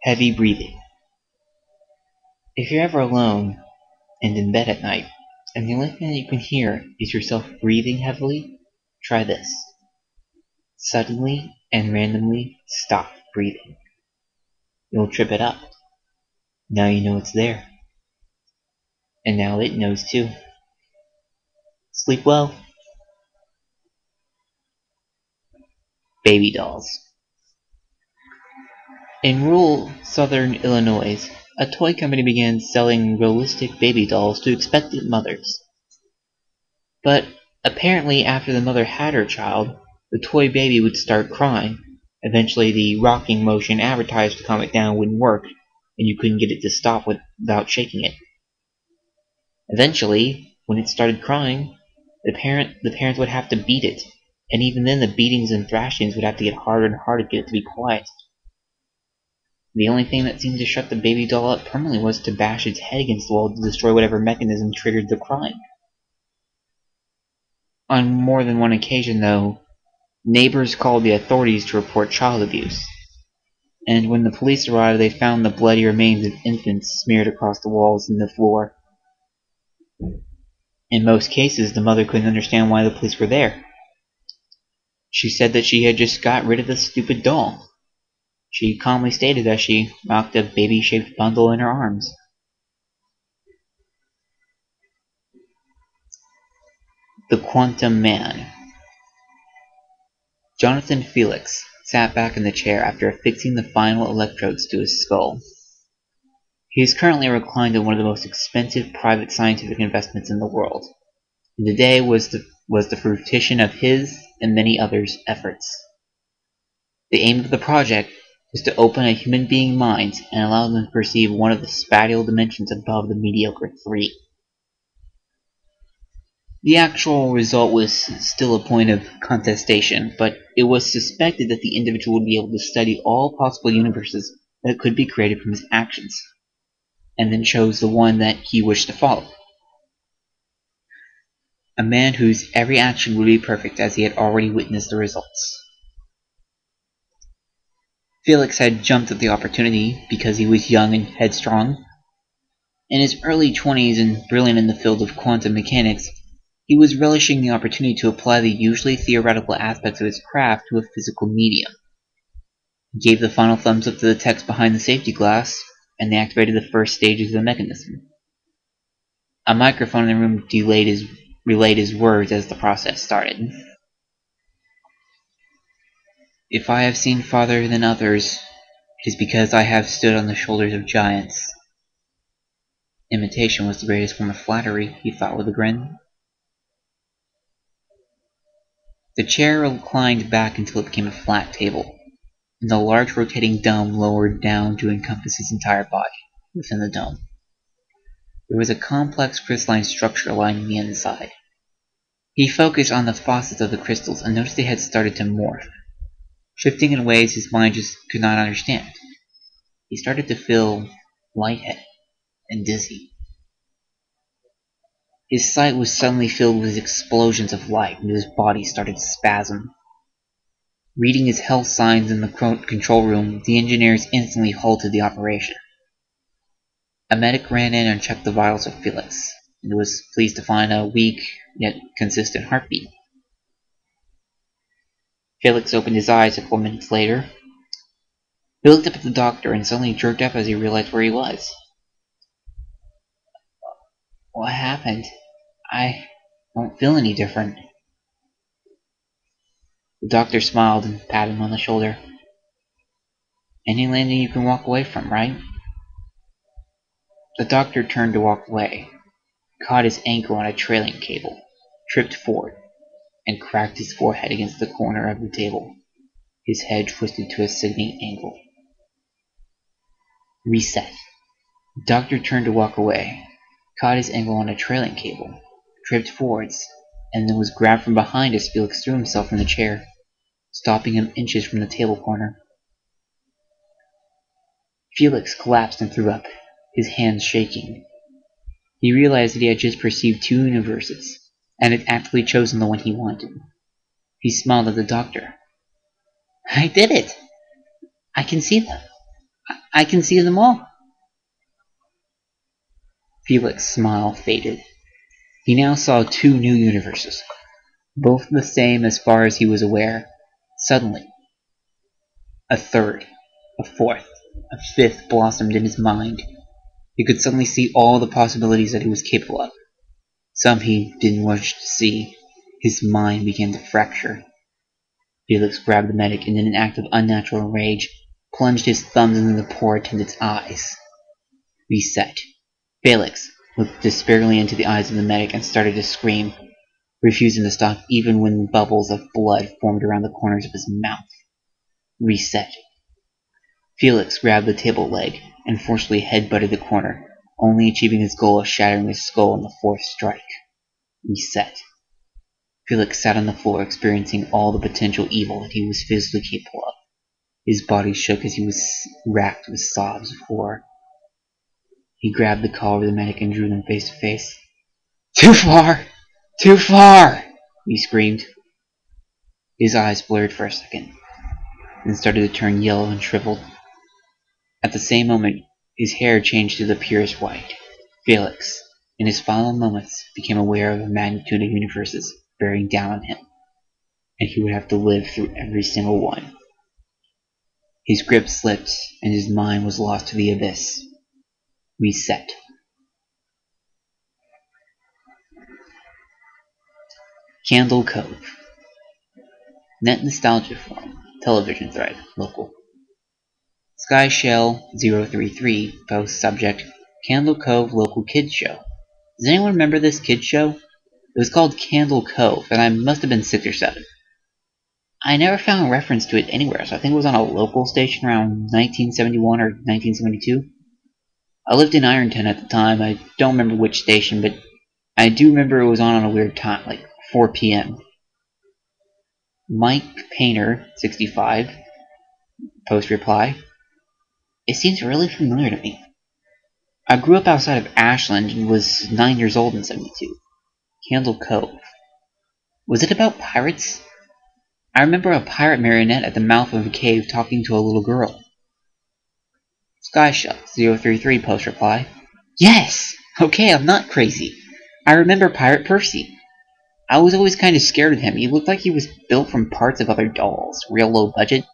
Heavy breathing. If you're ever alone and in bed at night, and the only thing that you can hear is yourself breathing heavily, try this. Suddenly and randomly stop breathing. You'll trip it up. Now you know it's there. And now it knows too. Sleep well. Baby dolls. In rural southern Illinois, a toy company began selling realistic baby dolls to expectant mothers. But apparently after the mother had her child, the toy baby would start crying. Eventually the rocking motion advertised to calm it down wouldn't work, and you couldn't get it to stop without shaking it. Eventually, when it started crying, the parents would have to beat it, and even then the beatings and thrashings would have to get harder and harder to get it to be quiet. The only thing that seemed to shut the baby doll up permanently was to bash its head against the wall to destroy whatever mechanism triggered the crying. On more than one occasion, though, neighbors called the authorities to report child abuse, and when the police arrived they found the bloody remains of infants smeared across the walls and the floor. In most cases, the mother couldn't understand why the police were there. She said that she had just got rid of the stupid doll. She calmly stated as she rocked a baby-shaped bundle in her arms. The Quantum Man. Jonathan Felix sat back in the chair after affixing the final electrodes to his skull. He is currently reclined in one of the most expensive private scientific investments in the world, and today was the fruition of his and many others' efforts. The aim of the project was to open a human being's mind and allow them to perceive one of the spatial dimensions above the mediocre 3. The actual result was still a point of contestation, but it was suspected that the individual would be able to study all possible universes that could be created from his actions, and then chose the one that he wished to follow. A man whose every action would be perfect, as he had already witnessed the results. Felix had jumped at the opportunity because he was young and headstrong. In his early 20s and brilliant in the field of quantum mechanics, he was relishing the opportunity to apply the usually theoretical aspects of his craft to a physical medium. He gave the final thumbs up to the text behind the safety glass, and they activated the first stages of the mechanism. A microphone in the room relayed his words as the process started. If I have seen farther than others, it is because I have stood on the shoulders of giants. Imitation was the greatest form of flattery, he thought with a grin. The chair reclined back until it became a flat table, and the large rotating dome lowered down to encompass his entire body within the dome. There was a complex crystalline structure lining the inside. He focused on the faucets of the crystals and noticed they had started to morph, shifting in ways his mind just could not understand. He started to feel lightheaded and dizzy. His sight was suddenly filled with explosions of light, and his body started to spasm. Reading his health signs in the control room, the engineers instantly halted the operation. A medic ran in and checked the vitals of Felix, and was pleased to find a weak, yet consistent heartbeat. Felix opened his eyes a couple minutes later. He looked up at the doctor and suddenly jerked up as he realized where he was. What happened? I don't feel any different. The doctor smiled and patted him on the shoulder. Any landing you can walk away from, right? The doctor turned to walk away, caught his ankle on a trailing cable, tripped forward, and cracked his forehead against the corner of the table. His head twisted to a sickening angle. Reset. The doctor turned to walk away, caught his ankle on a trailing cable, tripped forwards, and then was grabbed from behind as Felix threw himself from the chair, stopping him inches from the table corner. Felix collapsed and threw up, his hands shaking. He realized that he had just perceived 2 universes, and had actively chosen the one he wanted. He smiled at the doctor. I did it! I can see them. I can see them all. Felix's smile faded. He now saw two new universes, both the same as far as he was aware. Suddenly, a third, a fourth, a fifth blossomed in his mind. He could suddenly see all the possibilities that he was capable of. Some he didn't wish to see. His mind began to fracture. Felix grabbed the medic and in an act of unnatural rage, plunged his thumbs into the poor attendant's eyes. Reset. Felix looked despairingly into the eyes of the medic and started to scream, refusing to stop even when bubbles of blood formed around the corners of his mouth. Reset. Felix grabbed the table leg and forcefully headbutted the corner, only achieving his goal of shattering his skull on the fourth strike. Reset. Felix sat on the floor experiencing all the potential evil that he was physically capable of. His body shook as he was racked with sobs of horror. He grabbed the collar of the medic and drew them face to face. "Too far! Too far!" he screamed. His eyes blurred for a second, then started to turn yellow and shriveled. At the same moment, his hair changed to the purest white. Felix, in his final moments, became aware of the magnitude of universes bearing down on him, and he would have to live through every single one. His grip slipped, and his mind was lost to the abyss. Reset. Candle Cove. Net Nostalgia Forum. Television thread. Local. SkyShell033 posts subject Candle Cove Local Kids Show. Does anyone remember this kids show? It was called Candle Cove, and I must have been 6 or 7. I never found a reference to it anywhere, so I think it was on a local station around 1971 or 1972. I lived in Ironton at the time. I don't remember which station, but I do remember it was on a weird time, like 4 p.m. Mike Painter, 65, post reply. It seems really familiar to me. I grew up outside of Ashland and was 9 years old in 72. Candle Cove. Was it about pirates? I remember a pirate marionette at the mouth of a cave talking to a little girl. SkyShell033 post reply. Yes! Okay, I'm not crazy. I remember Pirate Percy. I was always kind of scared of him. He looked like he was built from parts of other dolls, real low budget.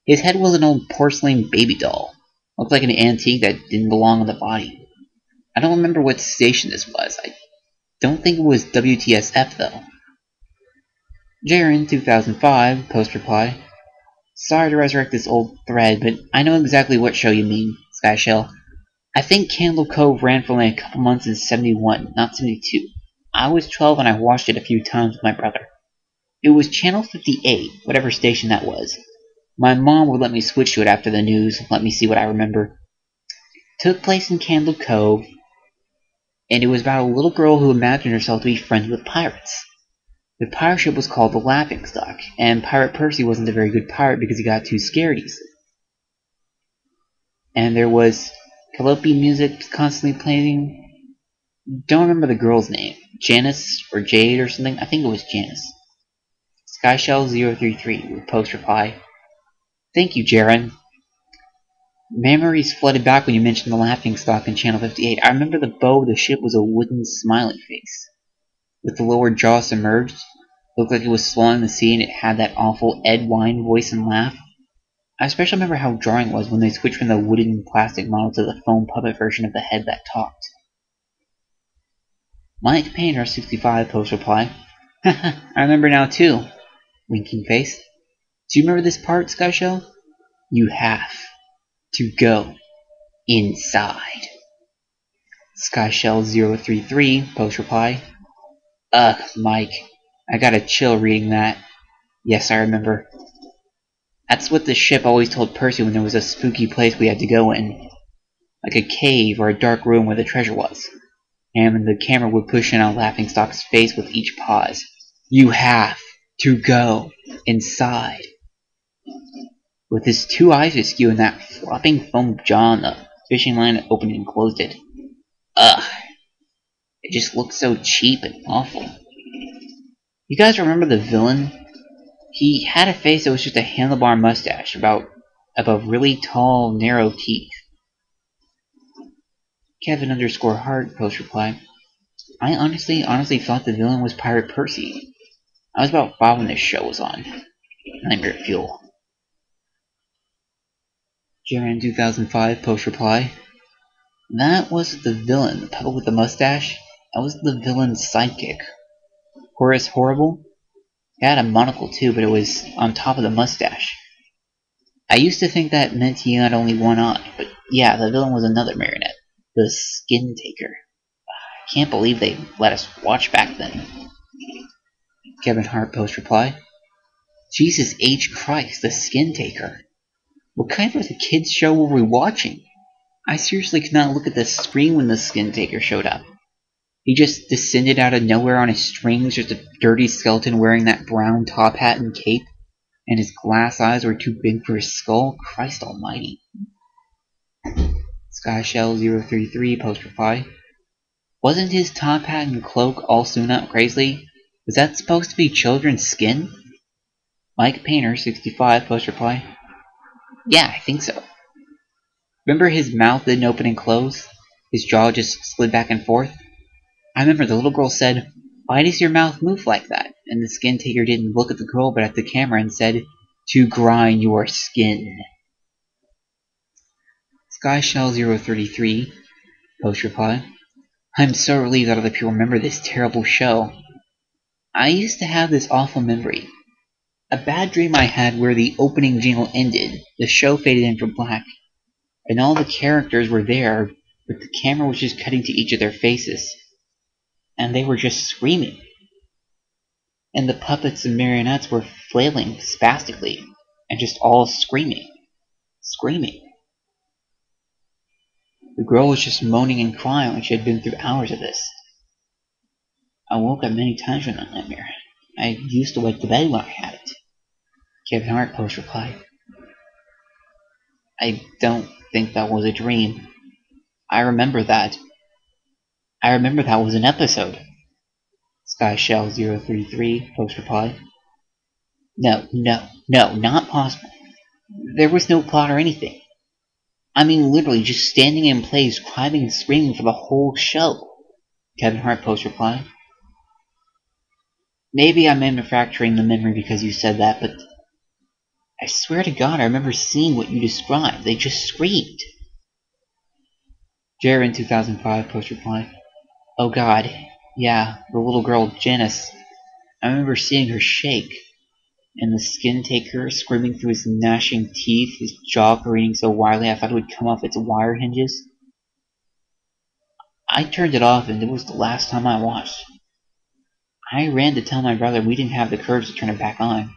His head was an old porcelain baby doll. Looked like an antique that didn't belong on the body. I don't remember what station this was. I don't think it was WTSF though. Jaren, 2005, post reply. Sorry to resurrect this old thread, but I know exactly what show you mean, Skyshell. I think Candle Cove ran for only a couple months in 71, not 72. I was 12 and I watched it a few times with my brother. It was Channel 58, whatever station that was. My mom would let me switch to it after the news, let me see what I remember. It took place in Candle Cove, and it was about a little girl who imagined herself to be friends with pirates. The pirate ship was called the Laughingstock, and Pirate Percy wasn't a very good pirate because he got too scared easily. And there was Calliope music constantly playing. Don't remember the girl's name. Janice or Jade or something? I think it was Janice. SkyShell033 with post reply. Thank you, Jaren. Memories flooded back when you mentioned the Laughingstock in Channel 58. I remember the bow of the ship was a wooden smiley face. With the lower jaw submerged, it looked like it was swallowing the sea, and it had that awful Ed Wine voice and laugh. I especially remember how jarring it was when they switched from the wooden plastic model to the foam puppet version of the head that talked. Mike Painter, 65, post reply. Haha, I remember now too. Winking face. Do you remember this part, Skyshell? You have to go inside. SkyShell033, post reply. Ugh, Mike. I got a chill reading that. Yes, I remember. That's what the ship always told Percy when there was a spooky place we had to go in. Like a cave or a dark room where the treasure was. And the camera would push in on Laughingstock's face with each pause. You have to go inside. With his two eyes askew and that flopping foam jaw on the fishing line that opened and closed it. Ugh. It just looked so cheap and awful. You guys remember the villain? He had a face that was just a handlebar mustache, about above really tall, narrow teeth. Kevin_Hart post reply. I honestly thought the villain was Pirate Percy. I was about 5 when this show was on. Nightmare Fuel. Jaren 2005 post reply. That was the villain, the puppet with the mustache. That was the villain's sidekick. Horace Horrible? He had a monocle too, but it was on top of the mustache. I used to think that meant he had only one eye, but yeah, the villain was another marionette. The Skin Taker. I can't believe they let us watch back then. Kevin Hart post reply. Jesus H. Christ, the Skin Taker. What kind of a kids show were we watching? I seriously could not look at the screen when the Skin Taker showed up. He just descended out of nowhere on his strings, just a dirty skeleton wearing that brown top hat and cape, and his glass eyes were too big for his skull? Christ almighty. SkyShell033 post reply. Wasn't his top hat and cloak all sewn up crazily? Was that supposed to be children's skin? Mike Painter65 post reply. Yeah, I think so. Remember his mouth didn't open and close? His jaw just slid back and forth? I remember the little girl said, "Why does your mouth move like that?" And the Skin Taker didn't look at the girl but at the camera and said, "To grind your skin." SkyShell033 post reply. I'm so relieved that other people remember this terrible show. I used to have this awful memory. A bad dream I had where the opening jingle ended, the show faded into black, and all the characters were there, but the camera was just cutting to each of their faces. And they were just screaming. And the puppets and marionettes were flailing spastically, and just all screaming. Screaming. The girl was just moaning and crying like she had been through hours of this. I woke up many times from that nightmare. I used to wake the bed when I had it. Kevin Hart post reply. I don't think that was a dream. I remember that. I remember that was an episode. SkyShell033 post reply. No, not possible. There was no plot or anything. I mean, literally just standing in place, crying and screaming for the whole show. Kevin Hart post reply. Maybe I'm manufacturing the memory because you said that, but I swear to God I remember seeing what you described. They just screamed. Jaren 2005 post reply. Oh God, yeah, the little girl Janice. I remember seeing her shake, and the Skin Taker screaming through his gnashing teeth, his jaw careening so wildly I thought it would come off its wire hinges. I turned it off, and it was the last time I watched. I ran to tell my brother we didn't have the courage to turn it back on.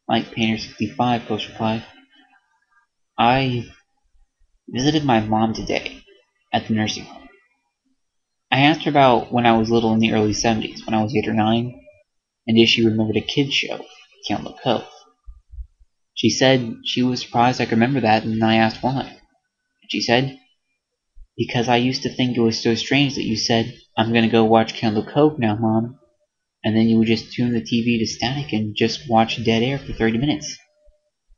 Mike Painter65 post reply. I visited my mom today at the nursing home. I asked her about when I was little in the early 70s, when I was 8 or 9, and if she remembered a kids show, Count the Cove. She said she was surprised I could remember that, and I asked why. And she said, because I used to think it was so strange that you said, "I'm gonna go watch Candle Cove now, Mom," and then you would just tune the TV to static and just watch dead air for 30 minutes.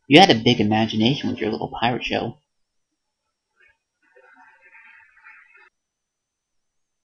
You had a big imagination with your little pirate show.